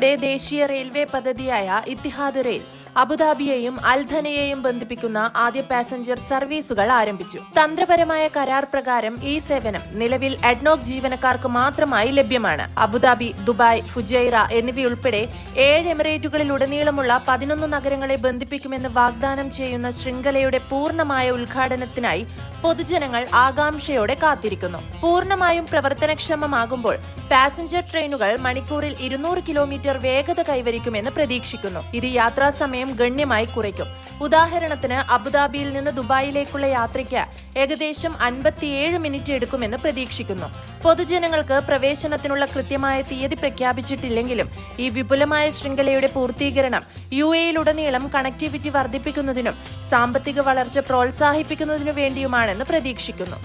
യുടെ ദേശീയ റെയിൽവേ പദ്ധതിയായ ഇത്തിഹാദ് റെയിൽ അബുദാബിയെയും അൽധനയെയും ബന്ധിപ്പിക്കുന്ന ആദ്യ പാസഞ്ചർ സർവീസുകൾ ആരംഭിച്ചു. തന്ത്രപരമായ കരാർ പ്രകാരം ഈ സേവനം നിലവിൽ അഡ്നോക് ജീവനക്കാർക്ക് മാത്രമായി ലഭ്യമാണ്. അബുദാബി, ദുബായ്, ഫുജൈറ എന്നിവയുൾപ്പെടെ 7 എമിറേറ്റുകളിലുടനീളമുള്ള 11 നഗരങ്ങളെ ബന്ധിപ്പിക്കുമെന്ന് വാഗ്ദാനം ചെയ്യുന്ന ശൃംഖലയുടെ പൂർണ്ണമായ ഉദ്ഘാടനത്തിനായി പൊതുജനങ്ങൾ ആകാംക്ഷയോടെ കാത്തിരിക്കുന്നു. പൂർണ്ണമായും പ്രവർത്തനക്ഷമമാകുമ്പോൾ പാസഞ്ചർ ട്രെയിനുകൾ മണിക്കൂറിൽ 200 കിലോമീറ്റർ വേഗത കൈവരിക്കുമെന്ന് പ്രതീക്ഷിക്കുന്നു. ഇത് യാത്രാസമയം ഗണ്യമായി കുറയ്ക്കും. ഉദാഹരണത്തിന് അബുദാബിയിൽ നിന്ന് ദുബായിലേക്കുള്ള യാത്രയ്ക്ക് ഏകദേശം 57 മിനിറ്റ് എടുക്കുമെന്ന് പ്രതീക്ഷിക്കുന്നു. പൊതുജനങ്ങൾക്ക് പ്രവേശനത്തിനുള്ള കൃത്യമായ തീയതി പ്രഖ്യാപിച്ചിട്ടില്ലെങ്കിലും ഈ വിപുലമായ ശൃംഖലയുടെ പൂർത്തീകരണം UAE-യിലുടനീളം കണക്ടിവിറ്റി വർദ്ധിപ്പിക്കുന്നതിനും സാമ്പത്തിക വളർച്ച പ്രോത്സാഹിപ്പിക്കുന്നതിനു വേണ്ടിയുമാണെന്ന് പ്രതീക്ഷിക്കുന്നു.